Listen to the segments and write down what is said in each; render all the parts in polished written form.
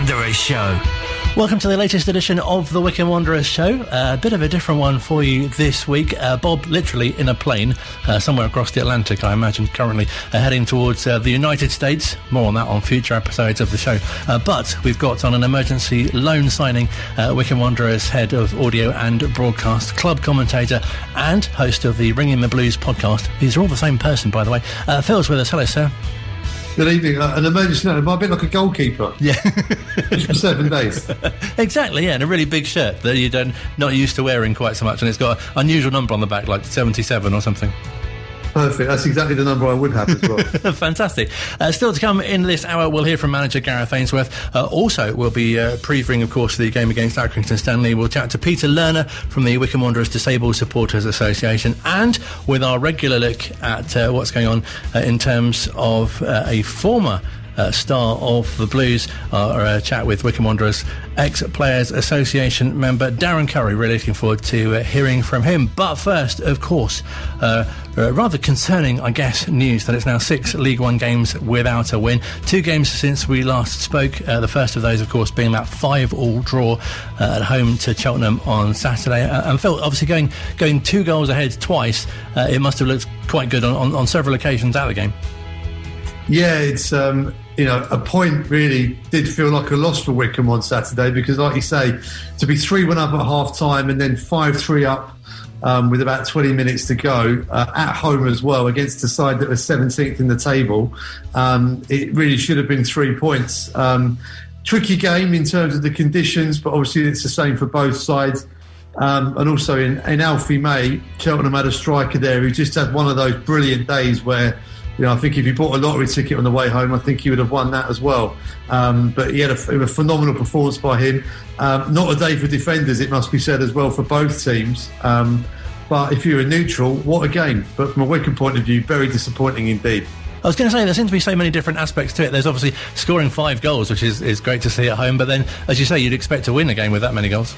Wanderers Show. Welcome to the latest edition of the Wycombe Wanderers Show. A bit of a different one for you this week. Bob literally in a plane somewhere across the Atlantic, I imagine, currently heading towards the United States. More on that on future episodes of the show. But we've got on an emergency loan signing Wycombe Wanderers head of audio and broadcast, club commentator and host of the Ringing the Blues podcast. These are all the same person, by the way. Phil's with us. Hello, sir. Good evening. An emergency note, a bit like a goalkeeper. Yeah. Just for 7 days. Exactly, yeah, and a really big shirt that you're not used to wearing quite so much, and it's got an unusual number on the back, like 77 or something. Perfect. That's exactly the number I would have as well. Fantastic. Still to come in this hour, we'll hear from manager Gareth Ainsworth. Also, we'll be previewing, of course, the game against Accrington Stanley. We'll chat to Peter Lerner from the Wycombe Wanderers Disabled Supporters Association, and with our regular look at what's going on in terms of a former star of the Blues, our chat with Wycombe Wanderers Ex-Players Association member Darren Currie. Really looking forward to hearing from him. But first, of course, rather concerning, I guess, news that it's now 6 League One games without a win. 2 games since we last spoke. The first of those, of course, being that 5-5 draw at home to Cheltenham on Saturday. And Phil, obviously going 2 goals ahead twice, it must have looked quite good on several occasions out of the game. Yeah, it's a point really did feel like a loss for Wycombe on Saturday, because, like you say, to be 3-1 up at half time and then 5-3 up with about 20 minutes to go at home as well against a side that was 17th in the table, it really should have been 3 points. Tricky game in terms of the conditions, but obviously it's the same for both sides. And also in Alfie May, Cheltenham had a striker there who just had one of those brilliant days where, I think if you bought a lottery ticket on the way home, I think he would have won that as well. But he had a phenomenal performance by him. Not a day for defenders, it must be said as well, for both teams. But if you're a neutral, what a game. But from a Wycombe point of view, very disappointing indeed. I was going to say, there seem to be so many different aspects to it. There's obviously scoring 5 goals, which is great to see at home. But then, as you say, you'd expect to win a game with that many goals.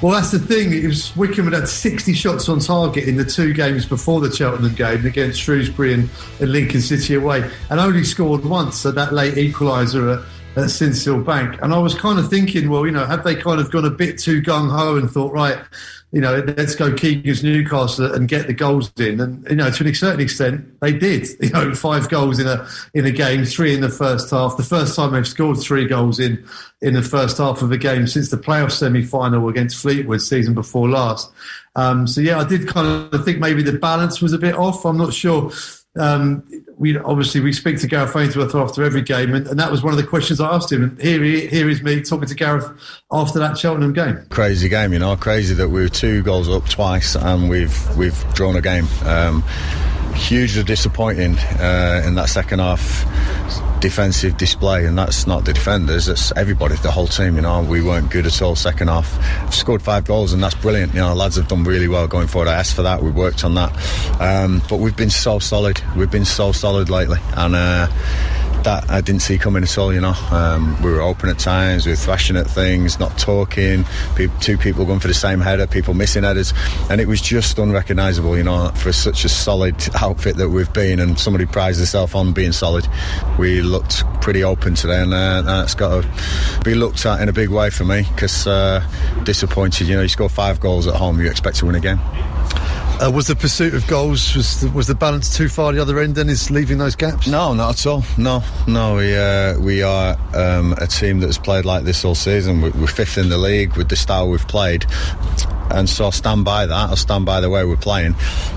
Well, that's the thing. It was Wycombe had 60 shots on target in the 2 games before the Cheltenham game against Shrewsbury and Lincoln City away, and only scored once at that late equaliser at Sincil Bank. And I was kind of thinking, well, have they kind of gone a bit too gung-ho and thought, right, let's go Keegan's Newcastle and get the goals in. And, to a certain extent, they did. 5 goals in a game, 3 in the first half. The first time they've scored 3 goals in the first half of a game since the playoff semi-final against Fleetwood season before last. So, yeah, I did kind of think maybe the balance was a bit off. I'm not sure. We speak to Gareth Ainsworth after every game, and that was one of the questions I asked him. And here is me talking to Gareth after that Cheltenham game. Crazy game, crazy that we were 2 goals up twice and we've drawn a game. Hugely disappointing in that second half defensive display, and that's not the defenders, that's everybody, the whole team. We weren't good at all second half. We've scored 5 goals and that's brilliant. Lads have done really well going forward. I asked for that, we worked on that, but we've been so solid lately, and that I didn't see coming at all. We were open at times, we were thrashing at things, not talking, 2 people going for the same header, people missing headers, and it was just unrecognisable, for such a solid outfit that we've been, and somebody prides themselves on being solid. We looked pretty open today, and that's got to be looked at in a big way for me, because disappointed. You score 5 goals at home, you expect to win a game. Was the pursuit of goals, was the balance too far the other end then, is leaving those gaps? No, not at all. No, we are a team that's played like this all season. We're 5th in the league with the style we've played, and so I'll stand by that. I'll stand by the way we're playing.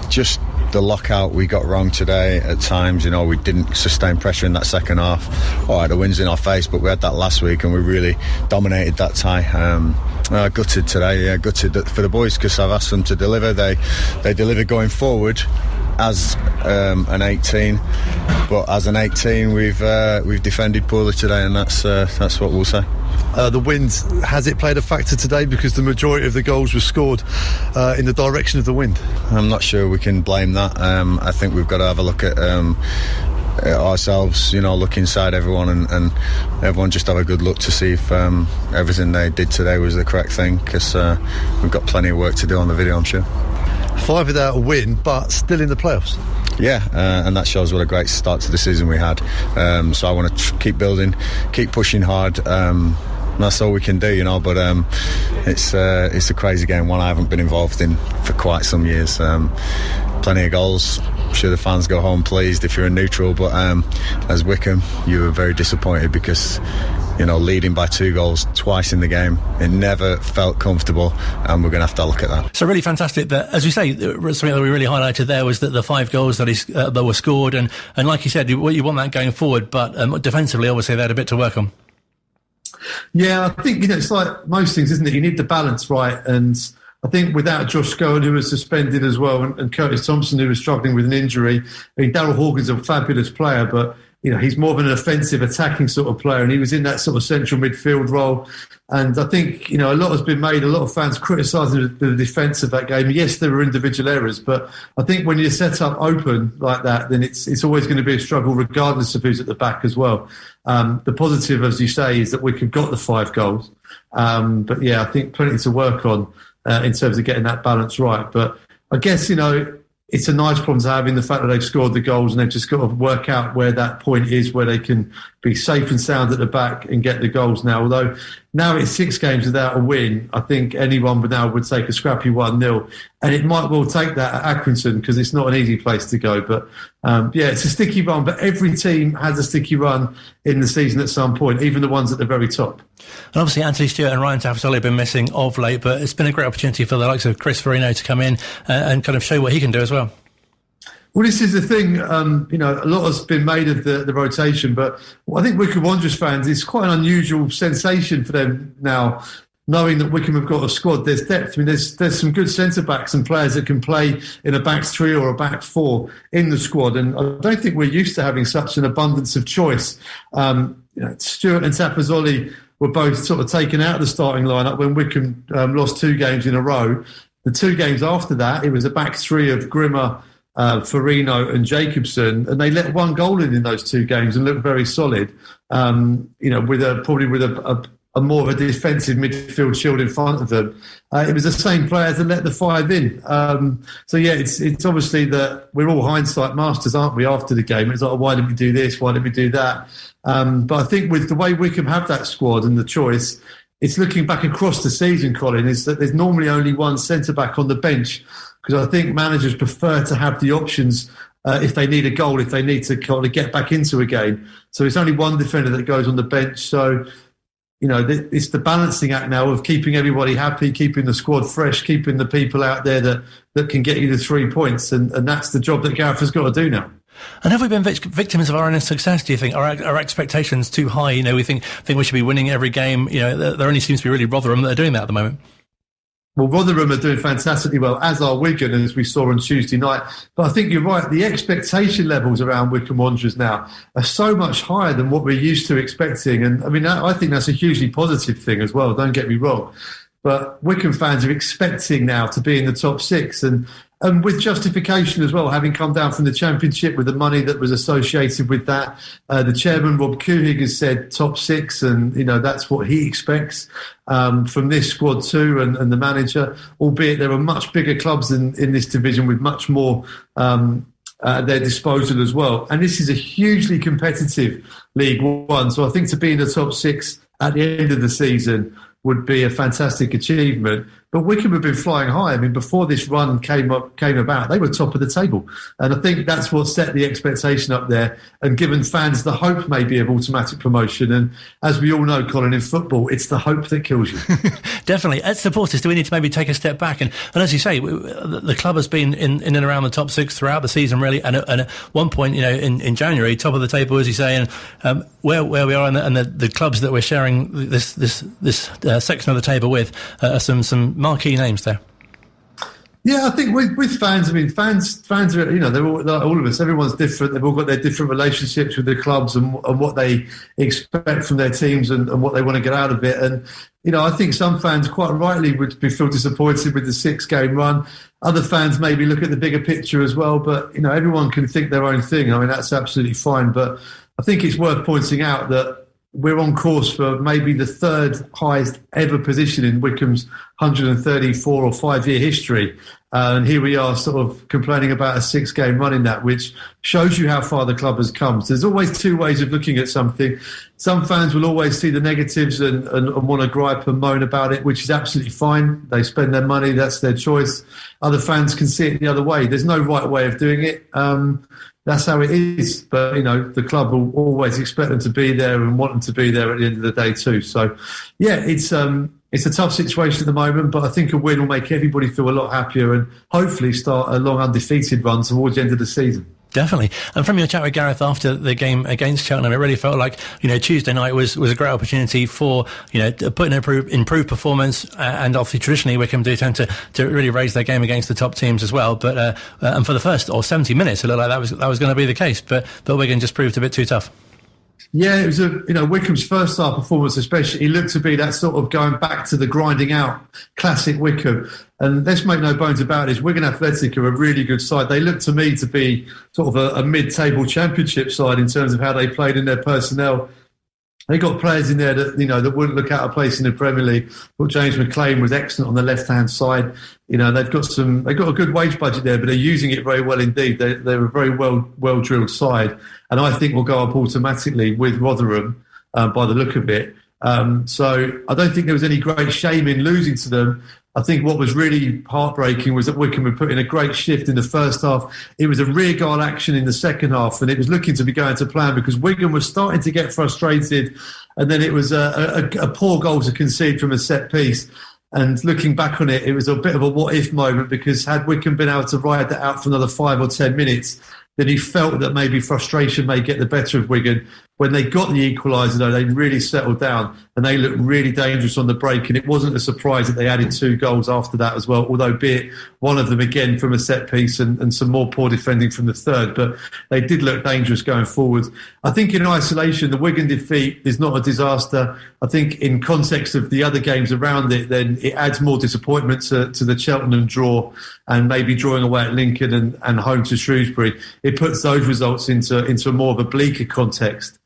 Just the lockout we got wrong today at times. We didn't sustain pressure in that second half. All right, the wind's in our face, but we had that last week and we really dominated that tie. Gutted today, gutted for the boys, because I've asked them to deliver. They delivered going forward as an 18, but as an 18 we've defended poorly today, and that's what we'll say. The wind, has it played a factor today, because the majority of the goals were scored in the direction of the wind? I'm not sure we can blame that. I think we've got to have a look at ourselves, look inside everyone, and everyone just have a good look to see if everything they did today was the correct thing, because we've got plenty of work to do on the video, I'm sure. 5 without a win, but still in the playoffs. Yeah, and that shows what a great start to the season we had. So I want to keep building, keep pushing hard. That's all we can do, but it's a crazy game, one I haven't been involved in for quite some years. Plenty of goals. I'm sure the fans go home pleased if you're a neutral, but as Wycombe, you were very disappointed because leading by 2 goals twice in the game, it never felt comfortable, and we're going to have to look at that. So really fantastic that, as we say, something that we really highlighted there was that the 5 goals that were scored, and like you said, you want that going forward, but defensively, obviously, they had a bit to work on. Yeah, I think it's like most things, isn't it? You need the balance right, and I think without Josh Scowen, who was suspended as well, and Curtis Thompson, who was struggling with an injury, Daryl Horgan's a fabulous player, but he's more of an offensive, attacking sort of player, and he was in that sort of central midfield role. And I think, a lot has been made, a lot of fans criticising the defence of that game. Yes, there were individual errors, but I think when you're set up open like that, then it's always going to be a struggle regardless of who's at the back as well. The positive, as you say, is that Wycombe got the 5 goals. But yeah, I think plenty to work on in terms of getting that balance right. But I guess, it's a nice problem to have in the fact that they've scored the goals and they've just got to work out where that point is where they can be safe and sound at the back and get the goals now. Although now it's 6 games without a win, I think anyone would take a scrappy 1-0. And it might well take that at Accrington because it's not an easy place to go. But it's a sticky run. But every team has a sticky run in the season at some point, even the ones at the very top. And obviously Anthony Stewart and Ryan Tafasoli have been missing of late, but it's been a great opportunity for the likes of Chris Verino to come in and kind of show what he can do as well. Well, this is the thing, a lot has been made of the rotation, but I think Wycombe Wanderers fans, it's quite an unusual sensation for them now, knowing that Wycombe have got a squad. There's depth. I mean, there's some good centre-backs and players that can play in a back 3 or a back 4 in the squad, and I don't think we're used to having such an abundance of choice. Stewart and Tafasoli were both sort of taken out of the starting lineup when Wycombe lost 2 games in a row. The 2 games after that, it was a back 3 of Grimmer, Farino and Jacobson, and they let 1 goal in those 2 games and looked very solid. With a more of a defensive midfield shield in front of them. It was the same players that let the 5 in. It's obviously that we're all hindsight masters, aren't we? After the game, it's like, why did we do this? Why did we do that? But I think with the way Wycombe have that squad and the choice, it's looking back across the season, Colin, is that there's normally only 1 centre back on the bench. Because I think managers prefer to have the options if they need a goal, if they need to kind of get back into a game. So it's only 1 defender that goes on the bench. So, it's the balancing act now of keeping everybody happy, keeping the squad fresh, keeping the people out there that can get you the 3 points. And that's the job that Gareth has got to do now. And have we been victims of our own success, do you think? Are our expectations too high? We think we should be winning every game. There only seems to be really Rotherham that are doing that at the moment. Well, Rotherham are doing fantastically well, as are Wigan, as we saw on Tuesday night. But I think you're right. The expectation levels around Wycombe Wanderers now are so much higher than what we're used to expecting. And, I think that's a hugely positive thing as well, don't get me wrong. But Wycombe fans are expecting now to be in the top 6 and with justification as well, having come down from the Championship with the money that was associated with that. The chairman, Rob Couhig, has said top 6 and, that's what he expects from this squad too and the manager, albeit there are much bigger clubs in this division with much more at their disposal as well. And this is a hugely competitive League One. So I think to be in the top 6 at the end of the season would be a fantastic achievement. But Wycombe have been flying high. Before this run came about, they were top of the table. And I think that's what set the expectation up there and given fans the hope maybe of automatic promotion. And as we all know, Colin, in football, it's the hope that kills you. Definitely. As supporters, do we need to maybe take a step back? And as you say, the club has been in and around the top 6 throughout the season, really. And at one point, in January, top of the table, as you say, and where we are and the clubs that we're sharing this section of the table with are some marquee names there. Yeah, I think with fans, fans are, they're all of us, everyone's different. They've all got their different relationships with their clubs and what they expect from their teams and what they want to get out of it. And, I think some fans quite rightly would feel disappointed with the 6-game run. Other fans maybe look at the bigger picture as well. But, everyone can think their own thing. That's absolutely fine. But I think it's worth pointing out that we're on course for maybe the 3rd highest ever position in Wycombe's 134 or 5-year history. And here we are sort of complaining about a 6-game run in that, which shows you how far the club has come. So there's always two ways of looking at something. Some fans will always see the negatives and want to gripe and moan about it, which is absolutely fine. They spend their money, that's their choice. Other fans can see it the other way. There's no right way of doing it. That's how it is. But, the club will always expect them to be there and want them to be there at the end of the day too. So, yeah, it's a tough situation at the moment, but I think a win will make everybody feel a lot happier and hopefully start a long undefeated run towards the end of the season. Definitely. And from your chat with Gareth after the game against Cheltenham, it really felt like, Tuesday night was a great opportunity for, putting an improved performance. And obviously, traditionally, Wycombe do tend to really raise their game against the top teams as well. But, and for the first 70 minutes, it looked like that was going to be the case. But Wigan just proved a bit too tough. Yeah, it was Wycombe's first half performance especially. It looked to be that sort of going back to the grinding out classic Wycombe. And let's make no bones about it, Wigan Athletic are a really good side. They look to me to be sort of a mid-table championship side in terms of how they played in their personnel. They got players in there that that wouldn't look out of place in the Premier League. I thought James McLean was excellent on the left-hand side. They've got a good wage budget there, but they're using it very well indeed. They're a very well drilled side, and I think will go up automatically with Rotherham by the look of it. So I don't think there was any great shame in losing to them. I think what was really heartbreaking was that Wycombe had put in a great shift in the first half. It was a rearguard action in the second half, and it was looking to be going to plan because Wigan was starting to get frustrated, and then it was a poor goal to concede from a set piece. And looking back on it, it was a bit of a what-if moment because had Wycombe been able to ride that out for another 5 or 10 minutes, then he felt that maybe frustration may get the better of Wigan. When they got the equaliser, though, they really settled down and they looked really dangerous on the break. And it wasn't a surprise that they added 2 goals after that as well, although be it one of them again from a set piece and some more poor defending from the third. But they did look dangerous going forward. I think in isolation, the Wigan defeat is not a disaster. I think in context of the other games around it, then it adds more disappointment to the Cheltenham draw and maybe drawing away at Lincoln and home to Shrewsbury. It puts those results into more of a bleaker context.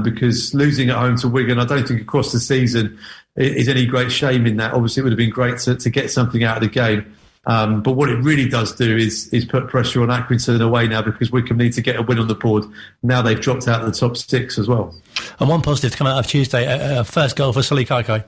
Because losing at home to Wigan, I don't think across the season is any great shame in that. Obviously, it would have been great to get something out of the game. But what it really does do is put pressure on Accrington away now because Wycombe need to get a win on the board. Now they've dropped out of the top 6 as well. And one positive to come out of Tuesday, first goal for Sully Kaikai.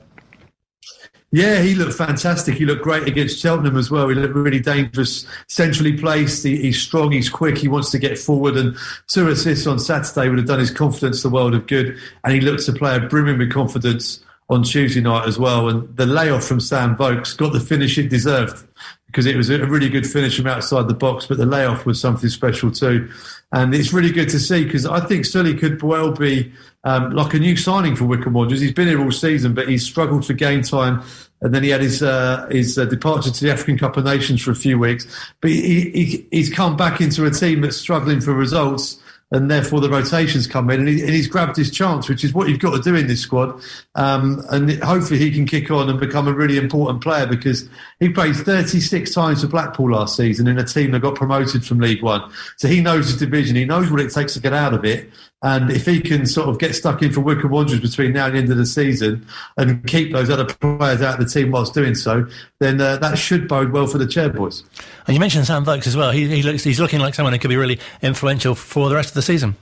Yeah, he looked fantastic. He looked great against Cheltenham as well. He looked really dangerous, centrally placed. He's strong, he's quick, he wants to get forward. And 2 assists on Saturday would have done his confidence the world of good. And he looked to play brimming with confidence on Tuesday night as well. And the layoff from Sam Vokes got the finish it deserved because it was a really good finish from outside the box, but the layoff was something special too. And it's really good to see because I think Sully could well be like a new signing for Wycombe Wanderers. He's been here all season, but he's struggled for game time. And then he had his departure to the African Cup of Nations for a few weeks. But he's come back into a team that's struggling for results, and therefore the rotations come in, and he's grabbed his chance, which is what you've got to do in this squad. And hopefully he can kick on and become a really important player because he played 36 times for Blackpool last season in a team that got promoted from League One. So he knows the division, he knows what it takes to get out of it. And if he can sort of get stuck in for Wycombe Wanderers between now and the end of the season and keep those other players out of the team whilst doing so, then that should bode well for the Chairboys. And you mentioned Sam Vokes as well. He's looking like someone who could be really influential for the rest of the season.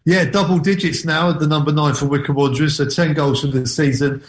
Yeah, double digits now at the number 9 for Wycombe Wanderers, so 10 goals for the season,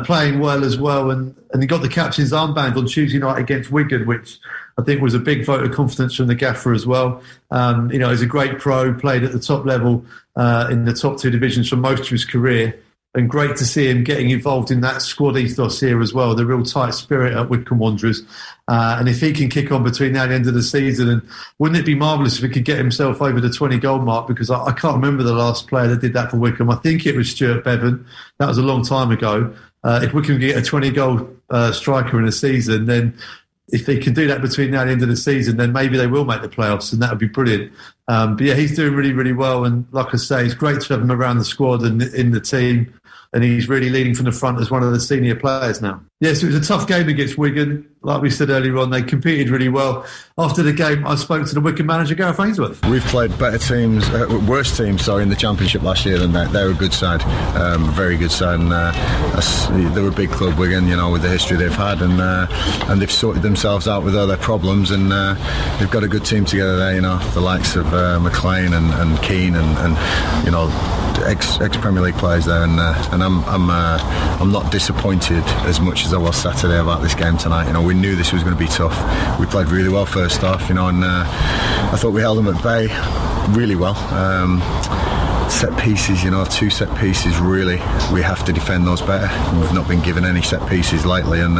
playing well as well. And he got the captain's armband on Tuesday night against Wigan, which I think was a big vote of confidence from the gaffer as well. He's a great pro, played at the top level in the top 2 divisions for most of his career. And great to see him getting involved in that squad ethos here as well, the real tight spirit at Wycombe Wanderers. And if he can kick on between now and the end of the season, and wouldn't it be marvellous if he could get himself over the 20-goal mark? Because I can't remember the last player that did that for Wycombe. I think it was Stuart Bevan. That was a long time ago. If Wycombe get a 20-goal striker in a season, then if they can do that between now and the end of the season, then maybe they will make the playoffs, and that would be brilliant. But yeah, he's doing really, really well. And like I say, it's great to have him around the squad and in the team. And he's really leading from the front as one of the senior players now. Yes, it was a tough game against Wigan. Like we said earlier on, they competed really well. After the game, I spoke to the Wycombe manager, Gareth Ainsworth. We've played better teams, worse teams, in the Championship last year than that. They're a good side, very good side. And they're a big club, Wigan, with the history they've had. And they've sorted themselves out with all their problems. And they've got a good team together there, the likes of McLean and Keane and ex-Premier League players there. And I'm not disappointed as much as I was Saturday about this game tonight. We knew this was going to be tough. We played really well first half, and I thought we held them at bay really well. Set pieces, 2 set pieces, really, we have to defend those better. We've not been given any set pieces lately, and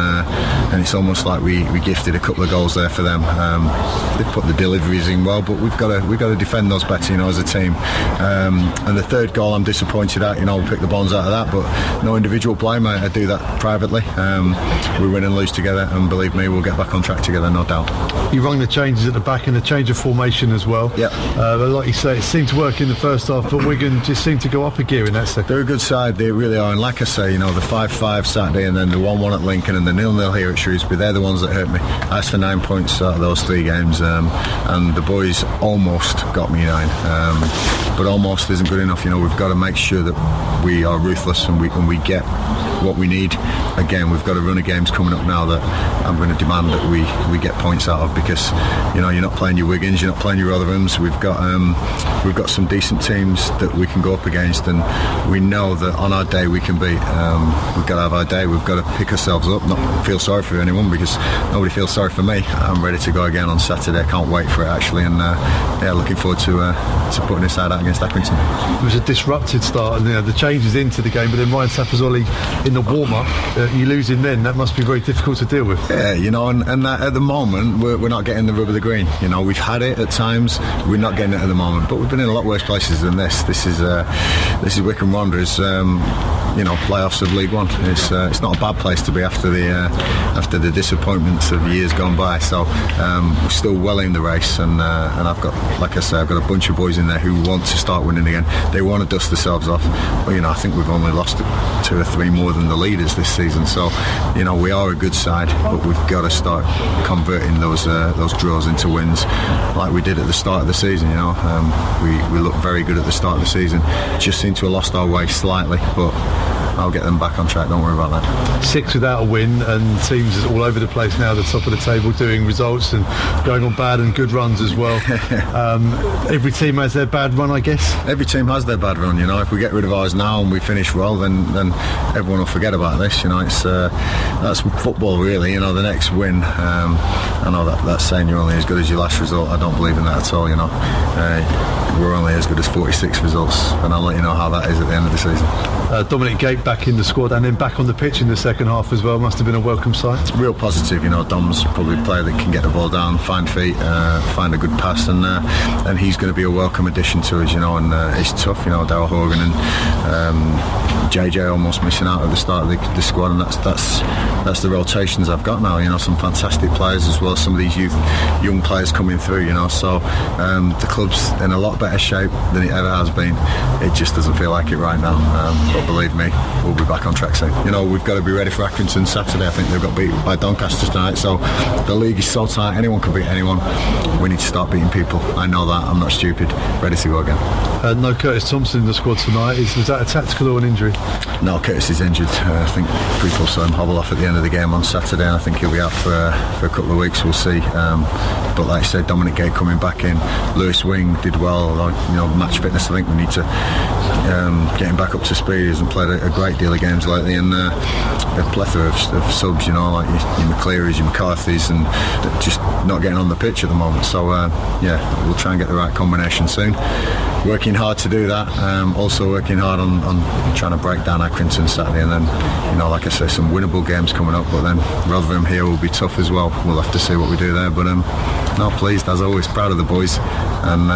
it's almost like we gifted a couple of goals there for them. They've put the deliveries in well, but we've got to defend those better, as a team. And the third goal, I'm disappointed at. We picked the bonds out of that, but no individual blame. I do that privately. We win and lose together, and believe me, we'll get back on track together, no doubt. You rung the changes at the back and a change of formation as well. Yeah. But like you say, it seemed to work in the first half, but Wigan just seem to go up a gear in that second. They're a good side, they really are, and like I say, the 5-5 Saturday and then the 1-1 at Lincoln and the 0-0 here at Shrewsbury, they're the ones that hurt me. I asked for 9 points out of those 3 games, and the boys almost got me 9, but almost isn't good enough. We've got to make sure that we are ruthless and we get what we need. Again, we've got a run of games coming up now that I'm going to demand that we get points out of, because you're not playing your Wigans, you're not playing your Rotherhams. We've got some decent teams that we can go up against, and we know that on our day we can beat. We've got to have our day. We've got to pick ourselves up, not feel sorry for anyone, because nobody feels sorry for me. I'm ready to go again on Saturday. I can't wait for it, actually, and looking forward to putting this side out against Accrington. It was a disrupted start, and the changes into the game, but then Ryan Tapazoli in the warm-up, you losing then, that must be very difficult to deal with. Yeah, and that at the moment we're not getting the rub of the green. We've had it at times, we're not getting it at the moment, but we've been in a lot worse places than this. This is Wycombe Wanderers, playoffs of League One. It's not a bad place to be after the disappointments of years gone by. So we're still well in the race, and I've got, like I say, I've got a bunch of boys in there who want to start winning again. They want to dust themselves off. But I think we've only lost 2 or 3 more than the leaders this season. So we are a good side, but we've got to start converting those draws into wins, like we did at the start of the season. We looked very good at the start of the season. Just seem to have lost our way slightly, but I'll get them back on track, don't worry about that. 6 without a win, and teams all over the place now at the top of the table doing results and going on bad and good runs as well. Every team has their bad run, I guess. Every team has their bad run, If we get rid of ours now and we finish well, then everyone will forget about this. That's football, really. The next win, I know that's saying you're only as good as your last result. I don't believe in that at all. We're only as good as 46 results, and I'll let you know how that is at the end of the season. Dominic Gate back in the squad and then back on the pitch in the second half as well. Must have been a welcome sight. It's real positive. Dom's probably a player that can get the ball down, find feet, find a good pass, and he's going to be a welcome addition to us. And it's tough. Darryl Horgan and JJ almost missing out at the start of the squad, and that's the rotations I've got now. Some fantastic players as well as some of these young players coming through. So the club's in a lot better shape than it ever has been. It just doesn't feel like it right now. But believe me, we'll be back on track soon. We've got to be ready for Accrington Saturday. I think they've got beat by Doncaster tonight, so the league is so tight, anyone can beat anyone. We need to start beating people. I know that, I'm not stupid. Ready to go again. No Curtis Thompson in the squad tonight. Was that a tactical or an injury? No, Curtis is injured. I think people saw him hobble off at the end of the game on Saturday, and I think he'll be out for a couple of weeks. We'll see. But like I said, Dominic Gate coming back in. Lewis Wing did well. Match fitness, I think we need to get him back up to speed. He hasn't played a great deal of games lately, and a plethora of subs, like your McClearys, your McCarthy's, and just not getting on the pitch at the moment. So we'll try and get the right combination soon. Working hard to do that. Also working hard on trying to break down Accrington Saturday, and then like I say, some winnable games coming up. But then Rotherham here will be tough as well. We'll have to see what we do there. But pleased as always, proud of the boys, and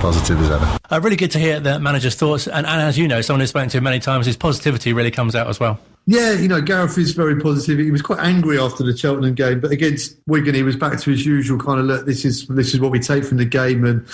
positive as ever. Really good to hear the manager's thoughts, and as you know, someone who's spoken to him many times, his positivity really comes out as well. Yeah, Gareth is very positive. He was quite angry after the Cheltenham game, but against Wigan, he was back to his usual kind of, look, this is what we take from the game. And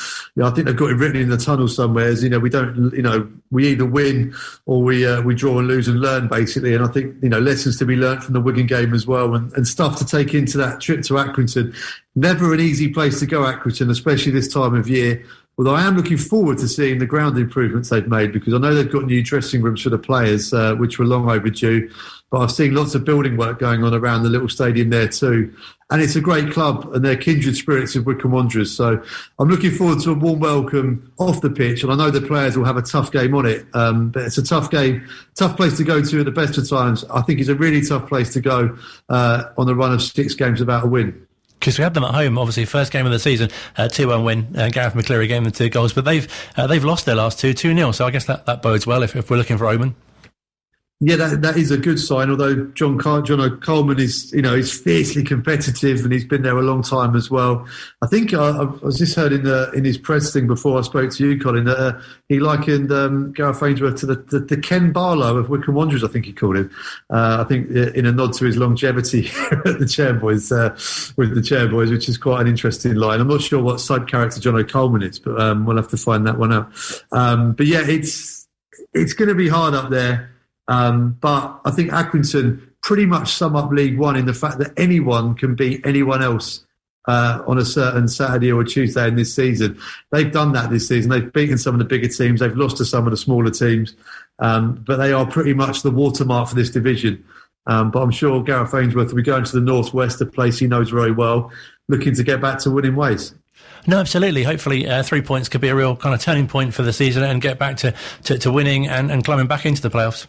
I think they've got it written in the tunnel somewhere. We don't, we either win or we draw and lose and learn, basically. And I think, lessons to be learnt from the Wigan game as well, and stuff to take into that trip to Accrington. Never an easy place to go, Accrington, especially this time of year. Although I am looking forward to seeing the ground improvements they've made, because I know they've got new dressing rooms for the players, which were long overdue. But I've seen lots of building work going on around the little stadium there too. And it's a great club, and they're kindred spirits of Wycombe Wanderers. So I'm looking forward to a warm welcome off the pitch. And I know the players will have a tough game on it. But it's a tough game, tough place to go to at the best of times. I think it's a really tough place to go on a run of 6 games without a win. Because we had them at home, obviously, first game of the season, 2-1 win. Gareth McCleary gave them 2 goals, but they've lost their last 2-0. So I guess that bodes well if we're looking for omen. Yeah, that is a good sign. Although John Coleman is, he's fiercely competitive, and he's been there a long time as well. I think I was just heard in his press thing before I spoke to you, Colin, that he likened Gareth Ainsworth to the Ken Barlow of Wycombe Wanderers. I think he called him. I think in a nod to his longevity at the Chairboys with the Chairboys, which is quite an interesting line. I'm not sure what side character John Coleman is, but we'll have to find that one out. But yeah, it's going to be hard up there. But I think Accrington pretty much sum up League One in the fact that anyone can beat anyone else on a certain Saturday or Tuesday in this season. They've done that this season. They've beaten some of the bigger teams. They've lost to some of the smaller teams. But they are pretty much the watermark for this division. But I'm sure Gareth Ainsworth will be going to the Northwest, a place he knows very well, looking to get back to winning ways. No, absolutely. Hopefully 3 points could be a real kind of turning point for the season and get back to winning and climbing back into the playoffs.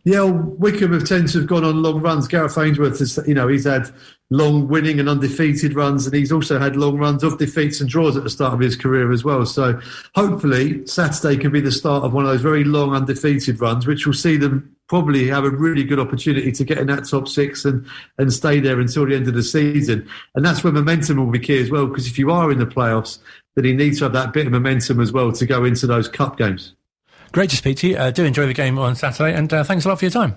Yeah, Wycombe have tended to have gone on long runs. Gareth Ainsworth has, he's had long winning and undefeated runs, and he's also had long runs of defeats and draws at the start of his career as well. So hopefully Saturday can be the start of one of those very long undefeated runs, which will see them probably have a really good opportunity to get in that top 6 and stay there until the end of the season. And that's where momentum will be key as well, because if you are in the playoffs, then you need to have that bit of momentum as well to go into those cup games. Great to speak to you. Do enjoy the game on Saturday, and thanks a lot for your time.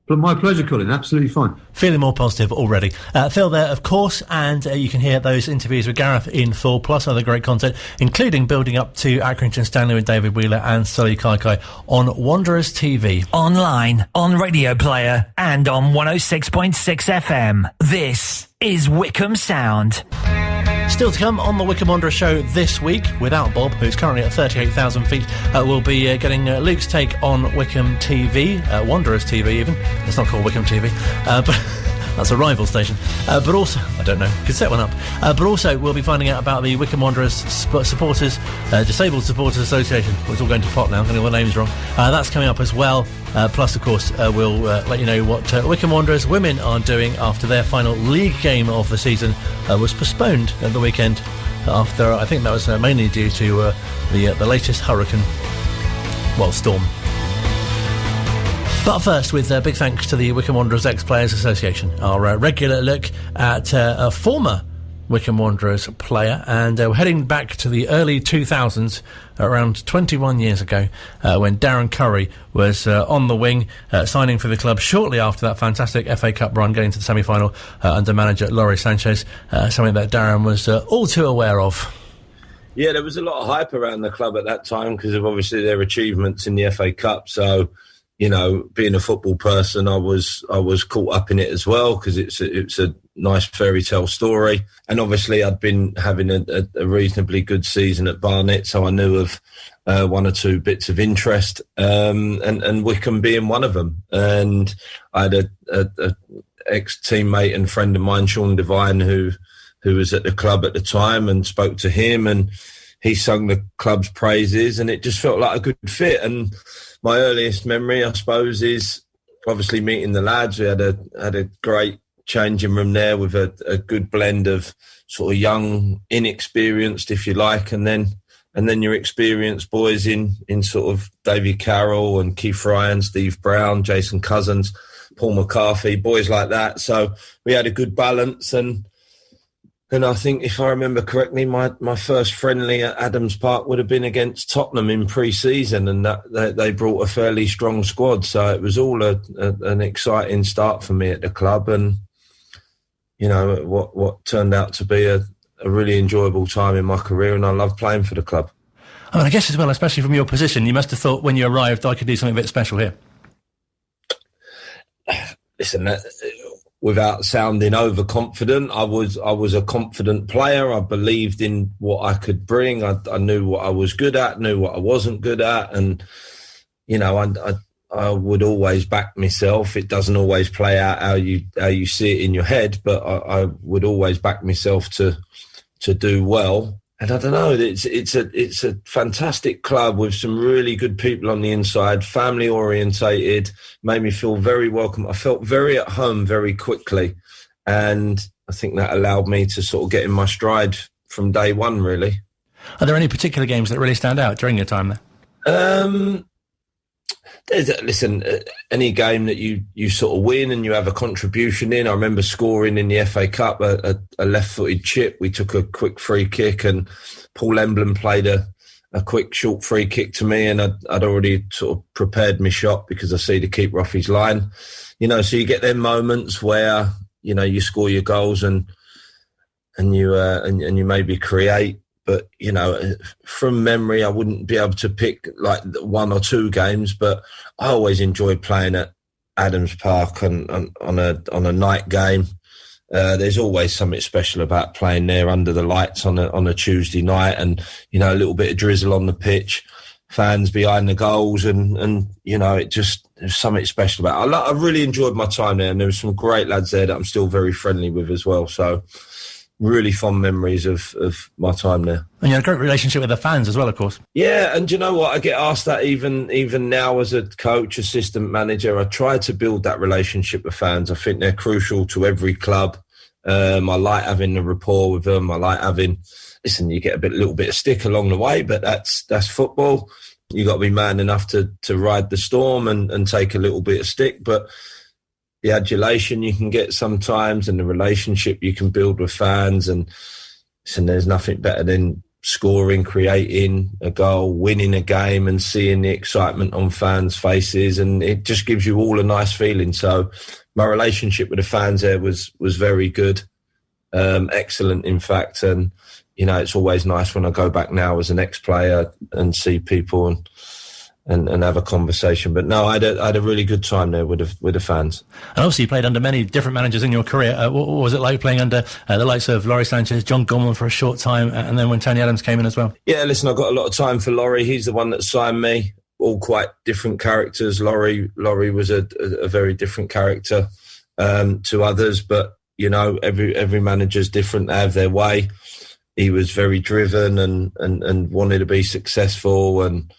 But my pleasure, Colin. Absolutely fine. Feeling more positive already. Phil there, of course, and you can hear those interviews with Gareth in full, plus other great content, including building up to Accrington Stanley with David Wheeler and Sully Kaikai on Wanderers TV. Online, on Radio Player, and on 106.6 FM. This is Wycombe Sound. Still to come on the Wycombe Wanderers show this week, without Bob, who's currently at 38,000 feet, we'll be getting Luke's take on Wycombe TV, Wanderers TV even. It's not called Wycombe TV, but that's a rival station. But also, I don't know, could set one up. But also, we'll be finding out about the Wycombe Wanderers Supporters, Disabled Supporters Association. It's all going to pot now, I'm getting all the names wrong. That's coming up as well. Plus, of course, we'll let you know what Wycombe Wanderers women are doing after their final league game of the season was postponed at the weekend after, I think that was mainly due to the latest hurricane, storm. But first, with big thanks to the Wycombe Wanderers Ex-Players Association, our regular look at a former Wycombe Wanderers player, and we're heading back to the early 2000s, around 21 years ago, when Darren Currie was on the wing, signing for the club shortly after that fantastic FA Cup run, getting to the semi-final under manager Laurie Sanchez, something that Darren was all too aware of. Yeah, there was a lot of hype around the club at that time because of obviously their achievements in the FA Cup, so being a football person, I was caught up in it as well because it's a nice fairy tale story. And obviously, I'd been having a reasonably good season at Barnet, so I knew of one or two bits of interest, and Wycombe being one of them. And I had a ex-teammate and friend of mine, Sean Devine, who was at the club at the time, and spoke to him, and he sung the club's praises, and it just felt like a good fit. And my earliest memory, I suppose, is obviously meeting the lads. We had a great changing room there with a good blend of sort of young, inexperienced, if you like, and then your experienced boys in sort of Davy Carroll and Keith Ryan, Steve Brown, Jason Cousins, Paul McCarthy, boys like that. So we had a good balance, and And I think, if I remember correctly, my first friendly at Adams Park would have been against Tottenham in pre-season, and that they brought a fairly strong squad. So it was all an exciting start for me at the club, and what turned out to be a really enjoyable time in my career, and I love playing for the club. I mean, I guess as well, especially from your position, you must have thought when you arrived, I could do something a bit special here. Listen, without sounding overconfident, I was a confident player. I believed in what I could bring. I knew what I was good at, knew what I wasn't good at, and I would always back myself. It doesn't always play out how you see it in your head, but I would always back myself to do well. And I don't know, it's a fantastic club with some really good people on the inside, family orientated, made me feel very welcome. I felt very at home very quickly, and I think that allowed me to sort of get in my stride from day one, really. Are there any particular games that really stand out during your time there? Listen, any game that you sort of win and you have a contribution in. I remember scoring in the FA Cup a left-footed chip. We took a quick free kick, and Paul Emblem played a quick short free kick to me, and I'd already sort of prepared my shot because I see the keeper off his line. So you get them moments where you score your goals and you maybe create. But, from memory, I wouldn't be able to pick like one or two games, but I always enjoyed playing at Adams Park and on a night game. There's always something special about playing there under the lights on a Tuesday night, and, a little bit of drizzle on the pitch, fans behind the goals, and there's something special about it. I really enjoyed my time there, and there were some great lads there that I'm still very friendly with as well. So really fond memories of my time there. And you had a great relationship with the fans as well, of course. Yeah, and you know what? I get asked that even now as a coach, assistant manager. I try to build that relationship with fans. I think they're crucial to every club. I like having a rapport with them. I like having... Listen, you get a little bit of stick along the way, but that's football. You got to be man enough to ride the storm and take a little bit of stick, but the adulation you can get sometimes and the relationship you can build with fans, and there's nothing better than scoring, creating a goal, winning a game and seeing the excitement on fans' faces, and it just gives you all a nice feeling. So my relationship with the fans there was very good, excellent in fact, and it's always nice when I go back now as an ex-player and see people and have a conversation. But no, I had a really good time there with the fans. And obviously you played under many different managers in your career. What was it like playing under the likes of Laurie Sanchez, John Gorman for a short time, and then when Tony Adams came in as well? Yeah, listen, I got a lot of time for Laurie. He's the one that signed me. All quite different characters. Laurie was a very different character to others, but every manager's different. They have their way. He was very driven and wanted to be successful, and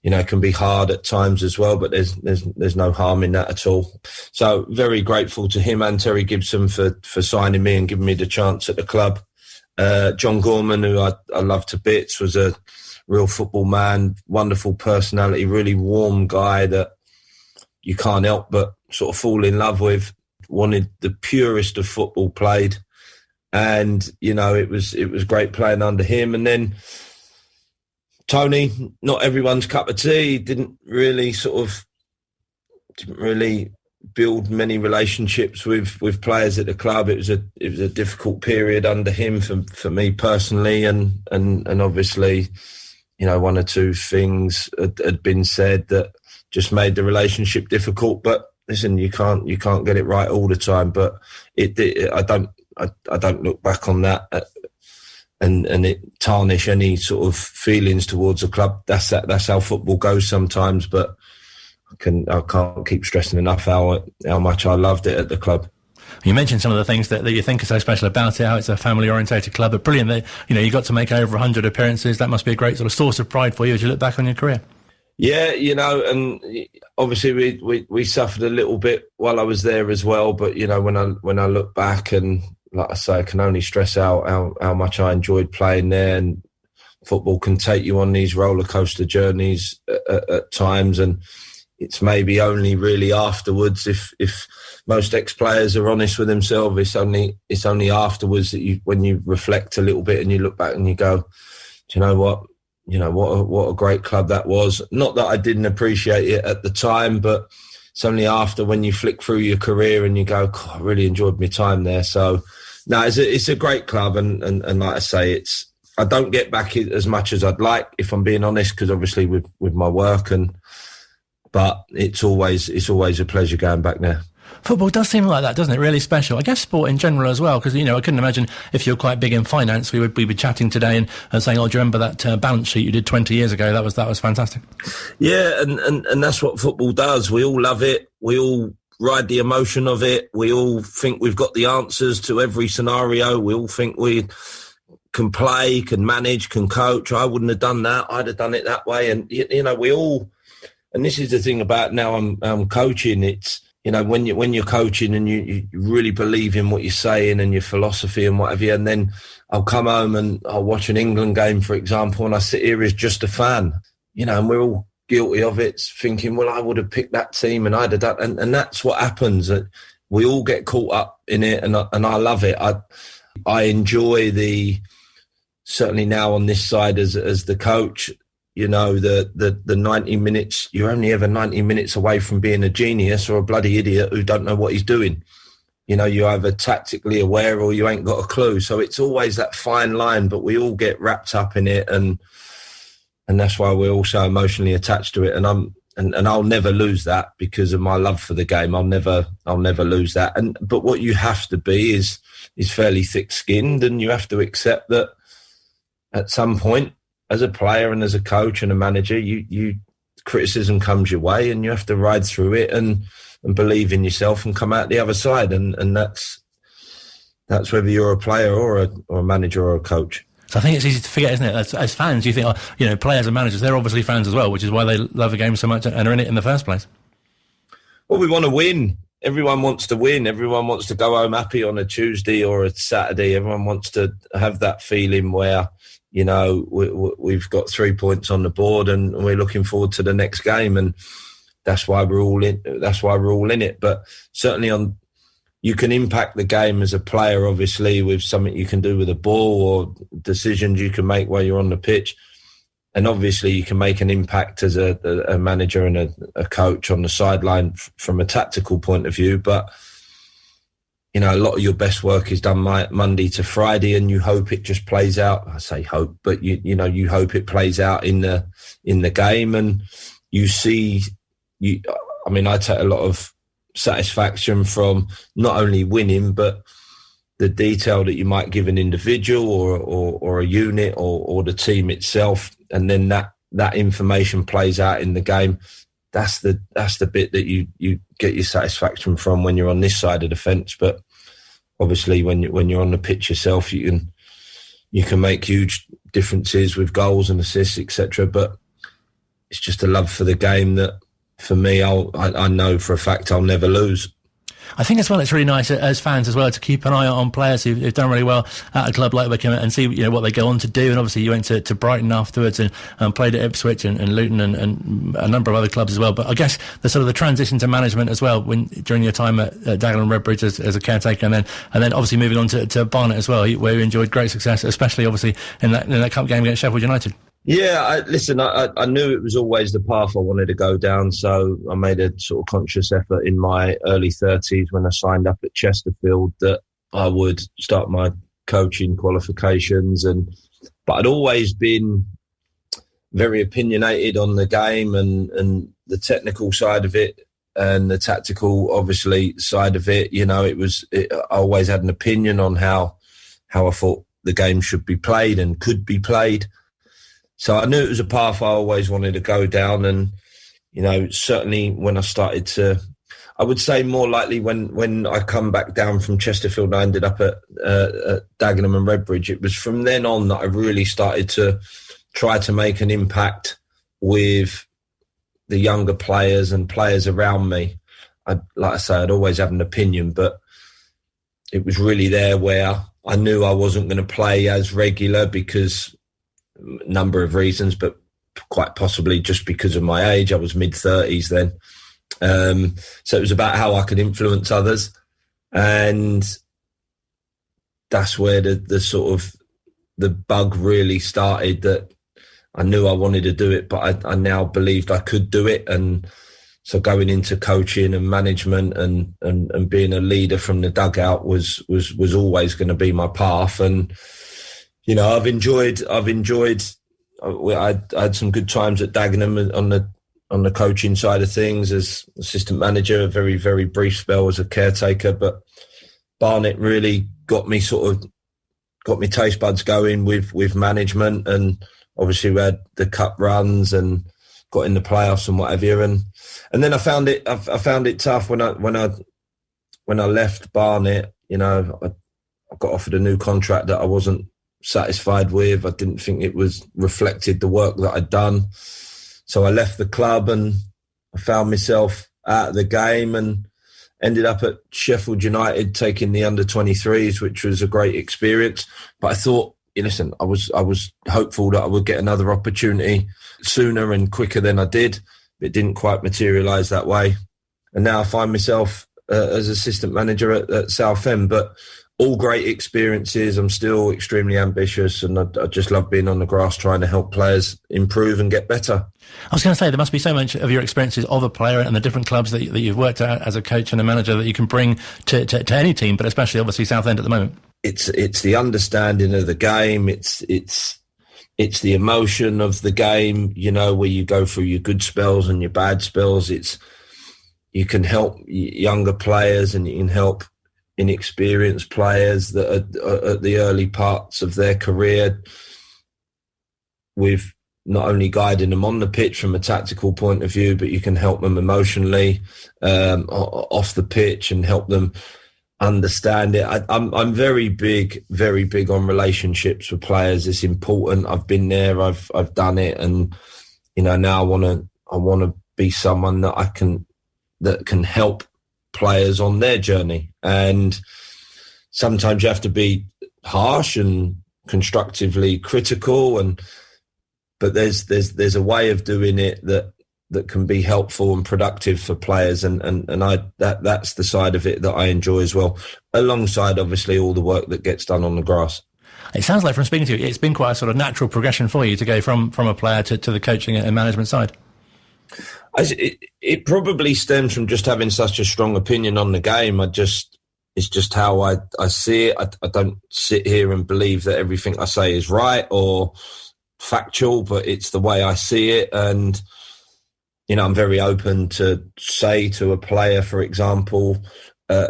it can be hard at times as well, but there's no harm in that at all. So very grateful to him and Terry Gibson for signing me and giving me the chance at the club. John Gorman, who I love to bits, was a real football man, wonderful personality, really warm guy that you can't help but sort of fall in love with. Wanted the purest of football played, and it was great playing under him. And then Tony, not everyone's cup of tea. Didn't really build many relationships with players at the club. It was a difficult period under him for me personally, and obviously, one or two things had been said that just made the relationship difficult. But listen, you can't get it right all the time. But I don't look back on that and it tarnish any sort of feelings towards a club. That's how football goes sometimes. But I can't keep stressing enough how much I loved it at the club. You mentioned some of the things that you think are so special about it, how it's a family-orientated club, but brilliant that, you got to make over 100 appearances. That must be a great sort of source of pride for you as you look back on your career. Yeah, and obviously we suffered a little bit while I was there as well, but, when I look back, and like I say, I can only stress out how much I enjoyed playing there, and football can take you on these roller coaster journeys at times, and it's maybe only really afterwards, if most ex-players are honest with themselves, it's only afterwards that when you reflect a little bit and you look back and you go, do you know what? What a great club that was. Not that I didn't appreciate it at the time, but it's only after, when you flick through your career and you go, God, I really enjoyed my time there. So, no, it's a great club, and like I say, I don't get back as much as I'd like, if I'm being honest, because obviously with my work, but it's always a pleasure going back there. Football does seem like that, doesn't it? Really special. I guess sport in general as well, because, I couldn't imagine if you're quite big in finance, we'd be chatting today and saying, oh, do you remember that balance sheet you did 20 years ago? That was fantastic. Yeah, and that's what football does. We all love it. We all ride the emotion of it. We all think we've got the answers to every scenario. We all think we can play, can manage, can coach. I wouldn't have done that. I'd have done it that way. And, we all... And this is the thing about now I'm coaching. It's, when you're coaching and you really believe in what you're saying and your philosophy and whatever, and then I'll come home and I'll watch an England game, for example, and I sit here as just a fan, and we're all guilty of it, thinking, well, I would have picked that team and I'd have done, and that's what happens. We all get caught up in it, and I love it. I enjoy certainly now on this side as the coach, the 90 minutes, you're only ever 90 minutes away from being a genius or a bloody idiot who don't know what he's doing. You're either tactically aware or you ain't got a clue. So it's always that fine line, but we all get wrapped up in it, and that's why we're all so emotionally attached to it. And I'll never lose that because of my love for the game. I'll never lose that. But what you have to be is fairly thick-skinned, and you have to accept that at some point, as a player and as a coach and a manager, you criticism comes your way, and you have to ride through it and believe in yourself and come out the other side. And that's whether you're a player or a manager or a coach. So I think it's easy to forget, isn't it? As fans, you think, players and managers, they're obviously fans as well, which is why they love the game so much and are in it in the first place. Well, we want to win. Everyone wants to win. Everyone wants to go home happy on a Tuesday or a Saturday. Everyone wants to have that feeling where, we've got 3 points on the board and we're looking forward to the next game, and that's why we're all in. That's why we're all in it. But certainly, you can impact the game as a player, obviously, with something you can do with a ball or decisions you can make while you're on the pitch, and obviously you can make an impact as a manager and a coach on the sideline from a tactical point of view. But a lot of your best work is done Monday to Friday, and you hope it just plays out. I say hope, but you hope it plays out in the game, and you see. I take a lot of satisfaction from not only winning, but the detail that you might give an individual or a unit or the team itself, and then that information plays out in the game. That's the bit that you get your satisfaction from when you're on this side of the fence. But obviously, when you're on the pitch yourself, you can make huge differences with goals and assists, etc. But it's just a love for the game that, for me, I know for a fact I'll never lose. I think as well, it's really nice as fans as well to keep an eye on players who've done really well at a club like Wycombe and see what they go on to do. And obviously you went to Brighton afterwards and played at Ipswich and Luton and a number of other clubs as well. But I guess the sort of the transition to management as well during your time at Dagenham and Redbridge as a caretaker, and then obviously moving on to Barnet as well, where you enjoyed great success, especially obviously in that cup game against Sheffield United. Yeah, I knew it was always the path I wanted to go down, so I made a sort of conscious effort in my early 30s when I signed up at Chesterfield that I would start my coaching qualifications, but I'd always been very opinionated on the game and the technical side of it and the tactical, obviously, side of it. I always had an opinion on how I thought the game should be played and could be played. So I knew it was a path I always wanted to go down. And, certainly when I started to, I would say more likely when I come back down from Chesterfield and I ended up at Dagenham and Redbridge, it was from then on that I really started to try to make an impact with the younger players and players around me. Like I say, I'd always have an opinion, but it was really there where I knew I wasn't going to play as regular because number of reasons, but quite possibly just because of my age. I was mid-30s then. So it was about how I could influence others. And that's where the sort of the bug really started, that I knew I wanted to do it, but I now believed I could do it. And so going into coaching and management and being a leader from the dugout was always going to be my path. And, you know, I had some good times at Dagenham on the coaching side of things as assistant manager, a very, very brief spell as a caretaker, but Barnet really got me taste buds going with management, and obviously we had the cup runs and got in the playoffs and whatever. And then I found it tough when I left Barnet. You know, I got offered a new contract that I wasn't satisfied with. I didn't think it was reflected the work that I'd done. So I left the club and I found myself out of the game and ended up at Sheffield United taking the under-23s, which was a great experience. But I thought, listen, I was hopeful that I would get another opportunity sooner and quicker than I did. It didn't quite materialise that way. And now I find myself as assistant manager at Southend. But all great experiences. I'm still extremely ambitious, and I just love being on the grass trying to help players improve and get better. I was going to say, there must be so much of your experiences of a player and the different clubs that you've worked at as a coach and a manager that you can bring to any team, but especially obviously Southend at the moment. It's the understanding of the game. It's the emotion of the game, you know, where you go through your good spells and your bad spells. You can help younger players and you can help inexperienced players that are at the early parts of their career, with not only guiding them on the pitch from a tactical point of view, but you can help them emotionally off the pitch and help them understand it. I'm very big on relationships with players. It's important. I've been there. I've done it, and you know, now I want to be someone that can help players on their journey. And sometimes you have to be harsh and constructively critical, but there's a way of doing it that can be helpful and productive for players, and that's the side of it that I enjoy as well, alongside obviously all the work that gets done on the grass. It sounds like, from speaking to you, it's been quite a sort of natural progression for you to go from a player to the coaching and management side. It probably stems from just having such a strong opinion on the game. It's just how I see it. I don't sit here and believe that everything I say is right or factual, but it's the way I see it. And, you know, I'm very open to say to a player, for example,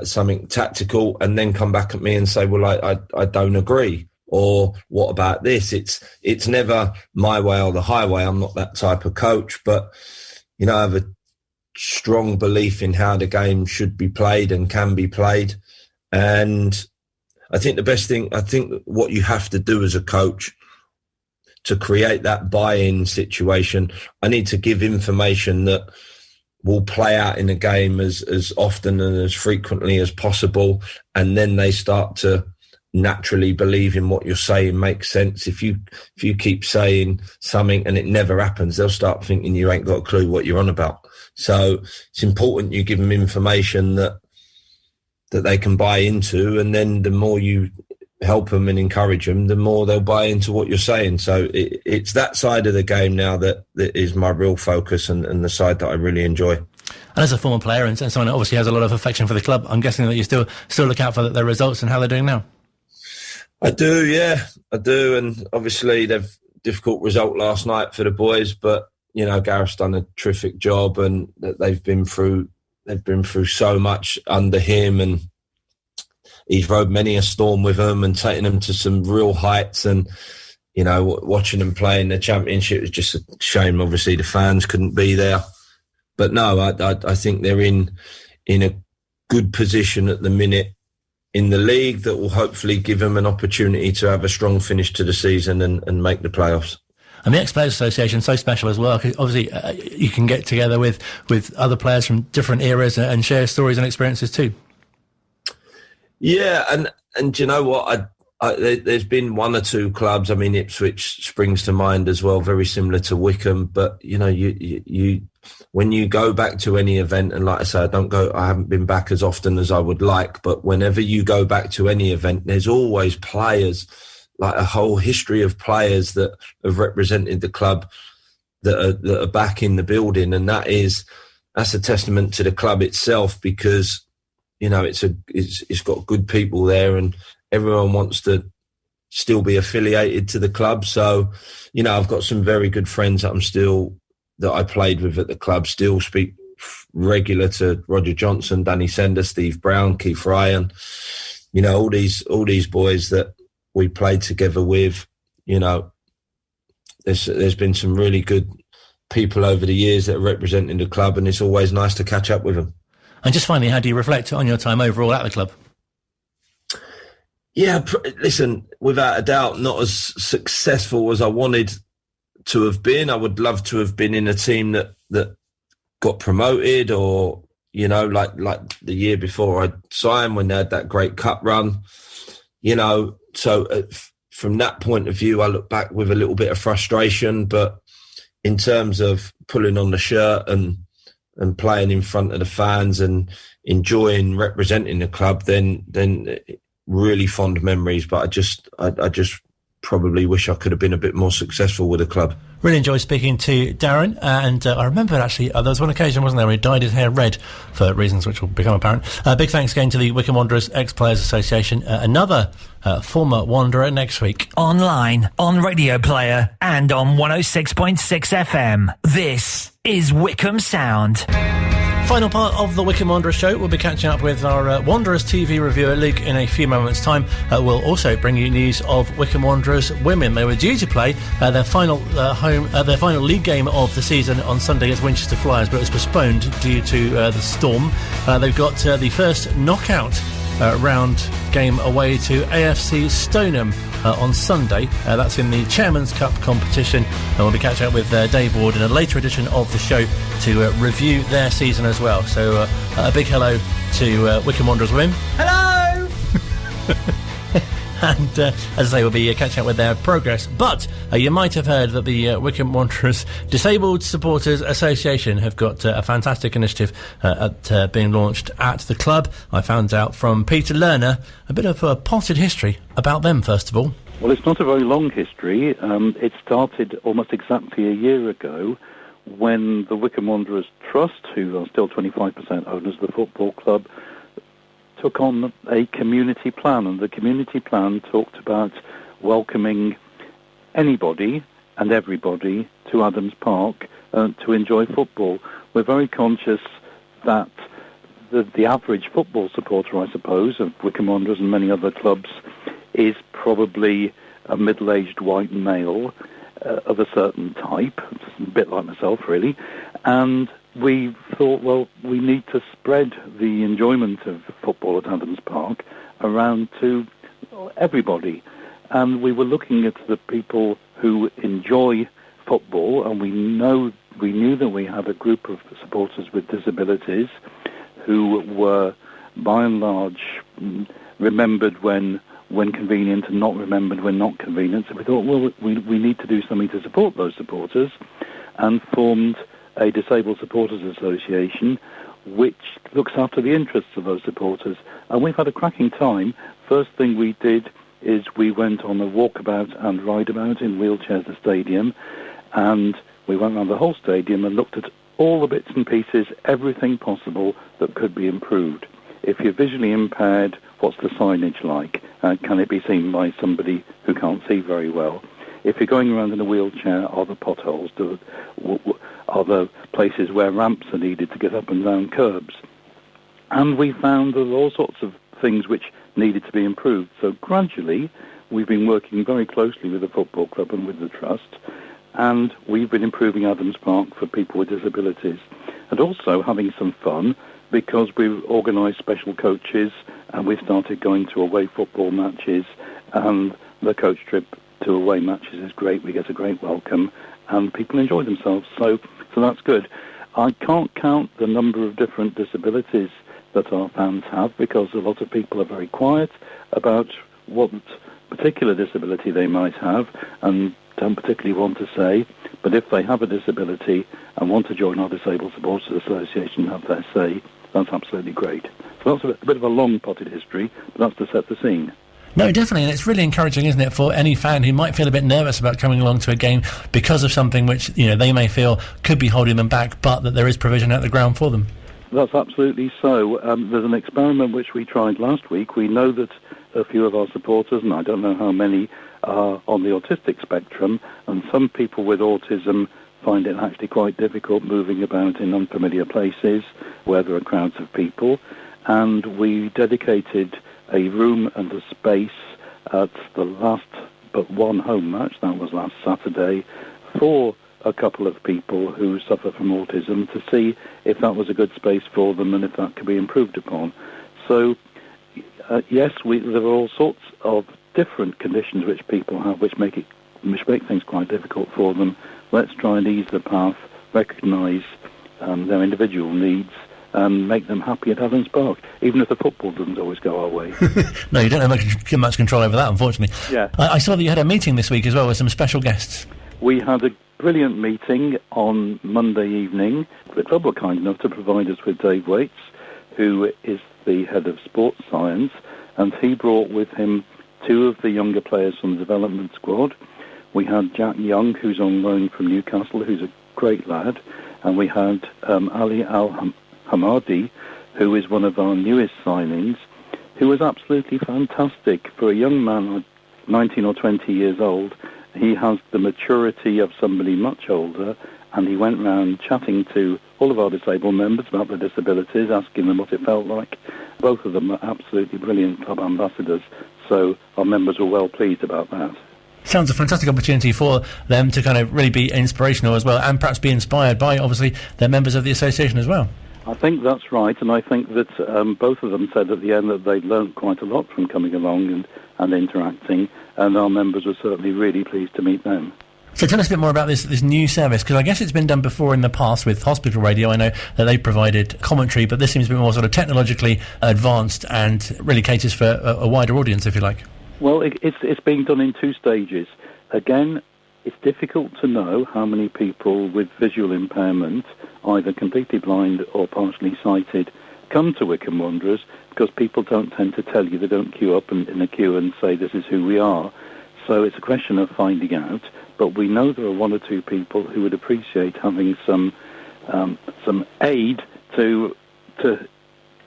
something tactical, and then come back at me and say, well, I don't agree. Or what about this? It's never my way or the highway. I'm not that type of coach, but you know, I have a strong belief in how the game should be played and can be played. And I think what you have to do as a coach to create that buy-in situation, I need to give information that will play out in a game as often and as frequently as possible. And then they start to naturally believe in what you're saying makes sense. If you keep saying something and it never happens, they'll start thinking you ain't got a clue what you're on about. So it's important you give them information that they can buy into, and then the more you help them and encourage them, the more they'll buy into what you're saying. So it's that side of the game now that is my real focus and the side that I really enjoy. And as a former player and someone that obviously has a lot of affection for the club, I'm guessing that you still look out for their results and how they're doing now. I do, yeah, I do. And obviously they've difficult result last night for the boys, but, you know, Gareth's done a terrific job, and they've been through so much under him, and he's rode many a storm with them and taken them to some real heights. And, you know, watching them play in the Championship was just a shame. Obviously the fans couldn't be there. But no, I think they're in a good position at the minute in the league that will hopefully give them an opportunity to have a strong finish to the season and make the playoffs. And the Ex-Players Association is so special as well, because obviously you can get together with other players from different eras and share stories and experiences too. Yeah, and you know what? There's been one or two clubs. I mean, Ipswich springs to mind as well, very similar to Wycombe. But you when you go back to any event, and like I say, I haven't been back as often as I would like. But whenever you go back to any event, there's always players, like a whole history of players that have represented the club that are back in the building, and that's a testament to the club itself, because it's got good people there, and everyone wants to still be affiliated to the club. So, I've got some very good friends that I played with at the club, still speak regular to Roger Johnson, Danny Sender, Steve Brown, Keith Ryan, all these boys that we played together with. There's been some really good people over the years that are representing the club, and it's always nice to catch up with them. And just finally, how do you reflect on your time overall at the club? Yeah, listen, without a doubt, not as successful as I wanted to have been. I would love to have been in a team that got promoted, or, like the year before I signed, when they had that great cup run, So from that point of view, I look back with a little bit of frustration. But in terms of pulling on the shirt and playing in front of the fans and enjoying representing the club, then really fond memories. But I just probably wish I could have been a bit more successful with the club. Really enjoyed speaking to Darren, and I remember actually there was one occasion, wasn't there, where he dyed his hair red for reasons which will become apparent. Big thanks again to the Wycombe Wanderers Ex-Players Association. Another former Wanderer next week. Online, on Radio Player, and on 106.6 FM. This is Wycombe Sound. Final part of the Wycombe Wanderers show. We'll be catching up with our Wanderers TV reviewer Luke in a few moments' time. We'll also bring you news of Wycombe Wanderers women. They were due to play their final league game of the season on Sunday against Winchester Flyers, but it was postponed due to the storm. They've got the first knockout round game away to AFC Stoneham on Sunday. That's in the Chairman's Cup competition, and we'll be catching up with Dave Ward in a later edition of the show to review their season as well. So a big hello to Wycombe Wanderers women. Hello! And as I say, we'll be catching up with their progress. But you might have heard that the Wycombe Wanderers Disabled Supporters Association have got a fantastic initiative being launched at the club. I found out from Peter Lerner a bit of a potted history about them, first of all. Well, it's not a very long history. It started almost exactly a year ago when the Wycombe Wanderers Trust, who are still 25% owners of the football club, took on a community plan, and the community plan talked about welcoming anybody and everybody to Adams Park to enjoy football. We're very conscious that the average football supporter, I suppose, of Wycombe Wanderers and many other clubs is probably a middle-aged white male of a certain type, a bit like myself, really, and we thought, well, we need to spread the enjoyment of football at Adams Park around to everybody. And we were looking at the people who enjoy football, and we knew that we had a group of supporters with disabilities who were, by and large, remembered when convenient and not remembered when not convenient. So we thought, well, we need to do something to support those supporters, and formed a Disabled Supporters Association which looks after the interests of those supporters. And we've had a cracking time. First thing we did is we went on a walkabout and rideabout in wheelchairs to the stadium, and we went around the whole stadium and looked at all the bits and pieces, everything possible that could be improved. If you're visually impaired, what's the signage like? Can it be seen by somebody who can't see very well? If you're going around in a wheelchair, are there potholes? Are there places where ramps are needed to get up and down curbs? And we found there were all sorts of things which needed to be improved. So gradually, we've been working very closely with the football club and with the trust, and we've been improving Adams Park for people with disabilities, and also having some fun because we've organised special coaches, and we've started going to away football matches, and the coach trip to away matches is great. We get a great welcome, and people enjoy themselves. So that's good. I can't count the number of different disabilities that our fans have, because a lot of people are very quiet about what particular disability they might have and don't particularly want to say, but if they have a disability and want to join our Disabled Supporters Association and have their say, that's absolutely great. So that's a bit of a long-potted history, but that's to set the scene. No, definitely, and it's really encouraging, isn't it, for any fan who might feel a bit nervous about coming along to a game because of something which, they may feel could be holding them back, but that there is provision at the ground for them. That's absolutely so. There's an experiment which we tried last week. We know that a few of our supporters, and I don't know how many, are on the autistic spectrum, and some people with autism find it actually quite difficult moving about in unfamiliar places where there are crowds of people. And we dedicated a room and a space at the last but one home match, that was last Saturday, for a couple of people who suffer from autism to see if that was a good space for them and if that could be improved upon. So, yes, there are all sorts of different conditions which people have which make things quite difficult for them. Let's try and ease the path, recognise their individual needs, and make them happy at Adams Park, even if the football doesn't always go our way. No, you don't have much control over that, unfortunately. Yeah. I saw that you had a meeting this week as well with some special guests. We had a brilliant meeting on Monday evening. The club were kind enough to provide us with Dave Waits, who is the head of sports science, and he brought with him two of the younger players from the development squad. We had Jack Young, who's on loan from Newcastle, who's a great lad, and we had Ali Al-Hamadi, who is one of our newest signings, who was absolutely fantastic. For a young man, 19 or 20 years old, he has the maturity of somebody much older, and he went round chatting to all of our disabled members about their disabilities, asking them what it felt like. Both of them are absolutely brilliant club ambassadors, so our members were well pleased about that. Sounds a fantastic opportunity for them to kind of really be inspirational as well, and perhaps be inspired by, obviously, their members of the association as well. I think that's right, and I think that both of them said at the end that they'd learnt quite a lot from coming along and interacting, and our members were certainly really pleased to meet them. So tell us a bit more about this new service, because I guess it's been done before in the past with Hospital Radio. I know that they provided commentary, but this seems to be more sort of technologically advanced and really caters for a wider audience, if you like. Well, it's being done in two stages. Again, it's difficult to know how many people with visual impairment, either completely blind or partially sighted, come to Wycombe Wanderers, because people don't tend to tell you. They don't queue up in a queue and say, this is who we are. So it's a question of finding out. But we know there are one or two people who would appreciate having some aid to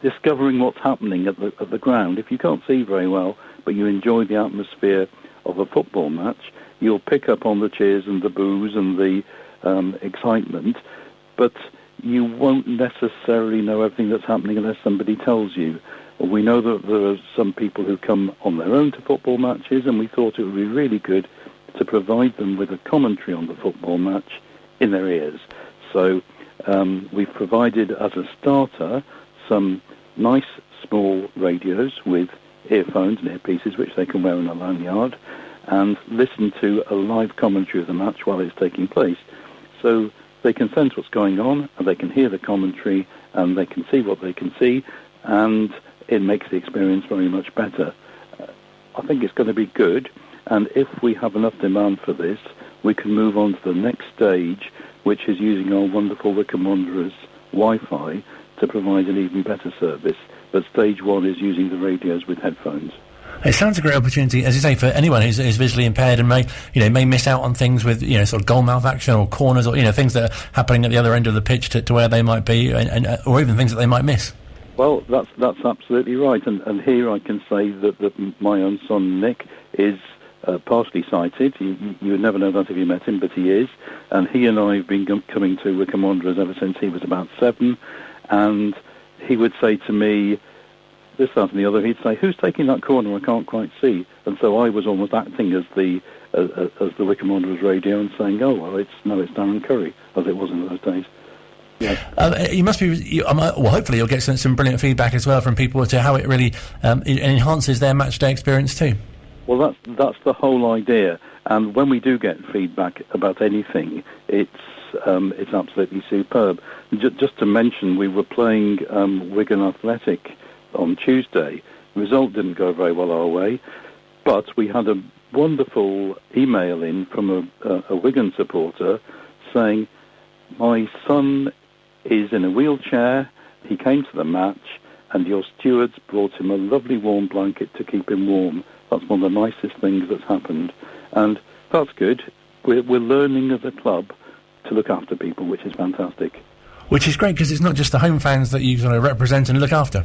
discovering what's happening at the ground. If you can't see very well, but you enjoy the atmosphere of a football match, you'll pick up on the cheers and the boos and the excitement, but you won't necessarily know everything that's happening unless somebody tells you. We know that there are some people who come on their own to football matches, and we thought it would be really good to provide them with a commentary on the football match in their ears. So we've provided, as a starter, some nice small radios with earphones and earpieces which they can wear in a lanyard and listen to a live commentary of the match while it's taking place. So they can sense what's going on, and they can hear the commentary, and they can see what they can see, and it makes the experience very much better. I think it's going to be good, and if we have enough demand for this, we can move on to the next stage, which is using our wonderful Wycombe Wanderers Wi-Fi to provide an even better service. But stage one is using the radios with headphones. It sounds a great opportunity, as you say, for anyone who's visually impaired and may miss out on things with sort of goal mouth action or corners or things that are happening at the other end of the pitch to where they might be, and or even things that they might miss. Well, that's absolutely right, and here I can say that my own son Nick is partially sighted. You would never know that if you met him, but he is, and he and I have been coming to Wycombe Wanderers ever since he was about 7, and he would say to me, this, that and the other, he'd say, who's taking that corner? I can't quite see. And so I was almost acting as the Wycombe Wanderers radio and saying, oh, well, it's Darren Currie, as it was in those days. Yeah. You must be, well, hopefully you'll get some brilliant feedback as well from people as to how it really enhances their match day experience too. Well, that's the whole idea. And when we do get feedback about anything, it's absolutely superb. Just to mention, we were playing Wigan Athletic on Tuesday. The result didn't go very well our way. But we had a wonderful email in from a Wigan supporter saying, my son is in a wheelchair, he came to the match, and your stewards brought him a lovely warm blanket to keep him warm. That's one of the nicest things that's happened. And that's good. We're learning as a club to look after people, which is fantastic. Which is great, because it's not just the home fans that you sort of represent and look after.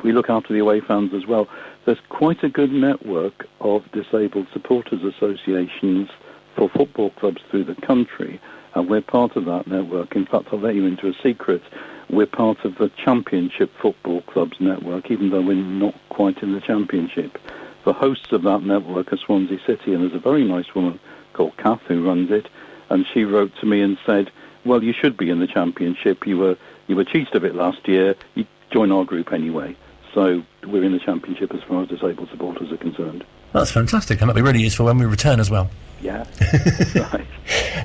We look after the away fans as well. There's quite a good network of disabled supporters associations for football clubs through the country, and we're part of that network. In fact, I'll let you into a secret. We're part of the Championship Football Clubs network, even though we're not quite in the Championship. The hosts of that network are Swansea City, and there's a very nice woman called Kath who runs it, and she wrote to me and said, well, you should be in the Championship. You were cheated a bit last year. You join our group anyway. So we're in the Championship as far as disabled supporters are concerned. That's fantastic, and that'll be really useful when we return as well. Yeah, right.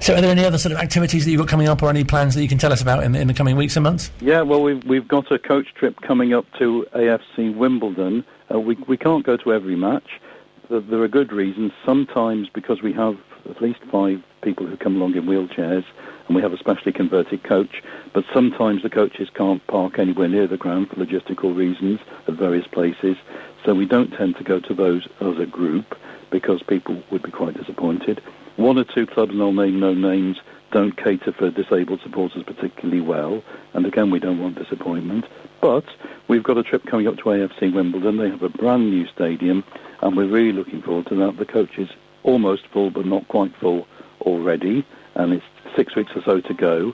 So are there any other sort of activities that you've got coming up, or any plans that you can tell us about in the coming weeks and months? Yeah, well, we've got a coach trip coming up to AFC Wimbledon. We can't go to every match. There are good reasons. Sometimes because we have at least 5 people who come along in wheelchairs, and we have a specially converted coach, but sometimes the coaches can't park anywhere near the ground for logistical reasons at various places, so we don't tend to go to those as a group because people would be quite disappointed. 1 or 2 clubs, and I'll name no names, don't cater for disabled supporters particularly well, and again, we don't want disappointment. But we've got a trip coming up to AFC Wimbledon. They have a brand new stadium, and we're really looking forward to that. The coach is almost full, but not quite full already, and it's 6 weeks or so to go,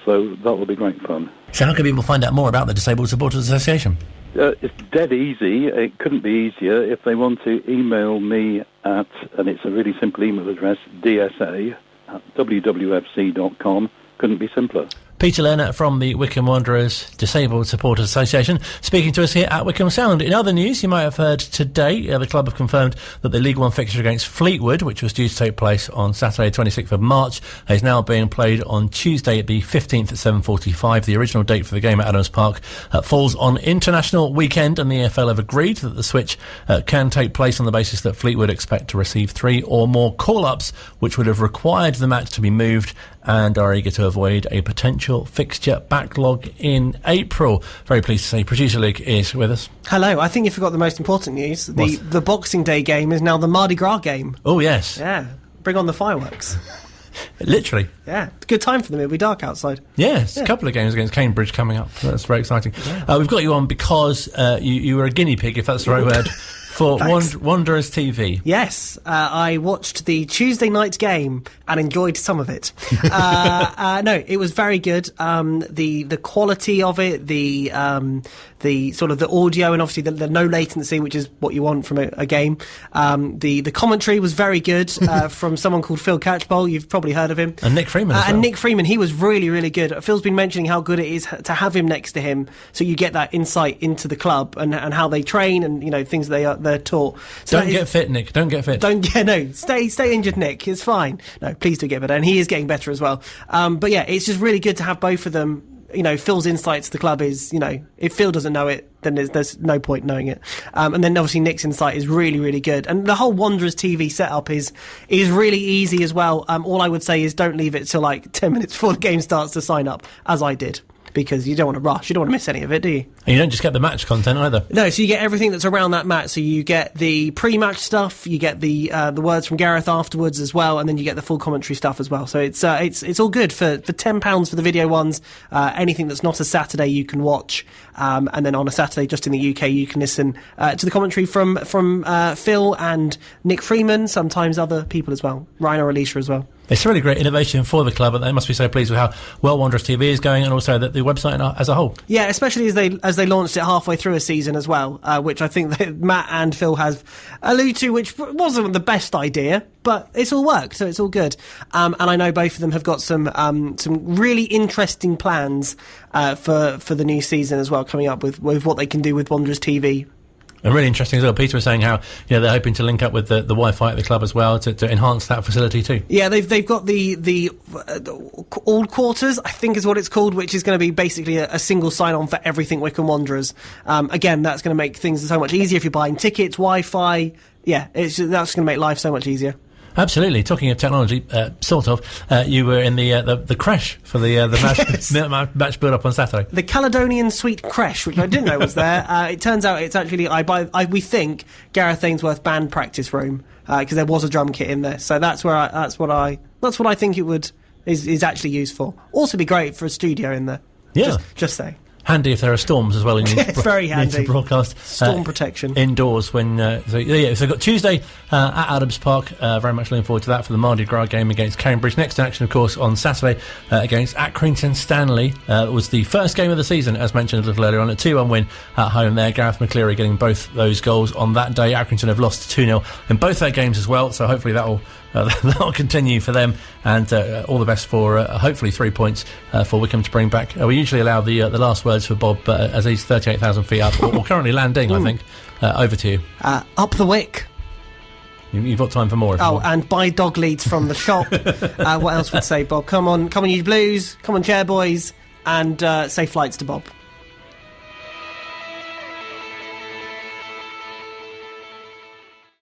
so that will be great fun. So how can people find out more about the Disabled Supporters Association? It's dead easy. It couldn't be easier. If they want to email me at, and it's a really simple email address, dsa@wwfc.com. Couldn't be simpler. Peter Lerner from the Wycombe Wanderers Disabled Supporters Association speaking to us here at Wycombe Sound. In other news, you might have heard today, the club have confirmed that the League One fixture against Fleetwood, which was due to take place on Saturday 26th of March, is now being played on Tuesday the 15th at 7:45. The original date for the game at Adams Park falls on International Weekend, and the EFL have agreed that the switch can take place on the basis that Fleetwood expect to receive 3 or more call-ups, which would have required the match to be moved, and are eager to avoid a potential fixture backlog in April. Very pleased to say producer Luke is with us. Hello. I think you forgot the most important news. The Boxing Day game is now the Mardi Gras game. Oh, yes. Yeah. Bring on the fireworks. Literally. Yeah. Good time for them. It'll be dark outside. Yes. A couple of games against Cambridge coming up. That's very exciting. Yeah. We've got you on because you were a guinea pig, if that's the right word, for Wanderers TV. Yes, I watched the Tuesday night game and enjoyed some of it. No, it was very good. The quality of it, the sort of the audio, and obviously the no latency, which is what you want from a game. The commentary was very good from someone called Phil Catchpole. You've probably heard of him. And Nick Freeman as well. And Nick Freeman, he was really, really good. Phil's been mentioning how good it is to have him next to him, so you get that insight into the club and how they train and things they're taught. So don't get fit, Nick. Don't get fit. Stay injured, Nick. It's fine. No, please do get better, and he is getting better as well. But yeah, it's just really good to have both of them. Phil's insight to the club is, if Phil doesn't know it, then there's no point knowing it. And then obviously Nick's insight is really, really good. And the whole Wanderers TV setup is really easy as well. All I would say is don't leave it till like 10 minutes before the game starts to sign up, as I did. Because you don't want to rush, you don't want to miss any of it, do you? And you don't just get the match content either. No, so you get everything that's around that match. So you get the pre-match stuff, you get the words from Gareth afterwards as well, and then you get the full commentary stuff as well. So it's all good for £10 for the video ones. Anything that's not a Saturday you can watch, and then on a Saturday just in the UK you can listen to the commentary from Phil and Nick Freeman, sometimes other people as well, Ryan or Alicia as well. It's a really great innovation for the club, and they must be so pleased with how well Wanderers TV is going, and also the website as a whole. Yeah, especially as they launched it halfway through a season as well, which I think that Matt and Phil have alluded to, which wasn't the best idea, but it's all worked, so it's all good. And I know both of them have got some really interesting plans for the new season as well, coming up with what they can do with Wanderers TV. And really interesting as well, Peter was saying how they're hoping to link up with the Wi-Fi at the club as well to enhance that facility too. Yeah, they've got the all quarters, I think is what it's called, which is going to be basically a single sign-on for everything Wycombe Wanderers. Again, that's going to make things so much easier if you're buying tickets, Wi-Fi, that's going to make life so much easier. Absolutely. Talking of technology, you were in the creche for the match build-up on Saturday. The Caledonian Suite creche, which I didn't know was there. It turns out it's actually we think Gareth Ainsworth band practice room, because there was a drum kit in there. So that's what I think it is actually used for. Also, be great for a studio in there. Yeah, just saying. Handy if there are storms as well. It's very handy. Need to broadcast storm protection indoors when. So we've got Tuesday at Adams Park. Very much looking forward to that for the Mardi Gras game against Cambridge. Next in action, of course, on Saturday against Accrington Stanley. It was the first game of the season, as mentioned a little earlier on, a 2-1 win at home there. Gareth McCleary getting both those goals on that day. Accrington have lost 2-0 in both their games as well, so hopefully that'll continue for them, and all the best for hopefully 3 points for Wycombe to bring back. We usually allow the last words for Bob, but as he's 38,000 feet up, or currently landing, I think. Over to you. Up the Wick. You've got time for more. And buy dog leads from the shop. What else would say, Bob? Come on, you Blues. Come on, Chairboys. And safe flights to Bob.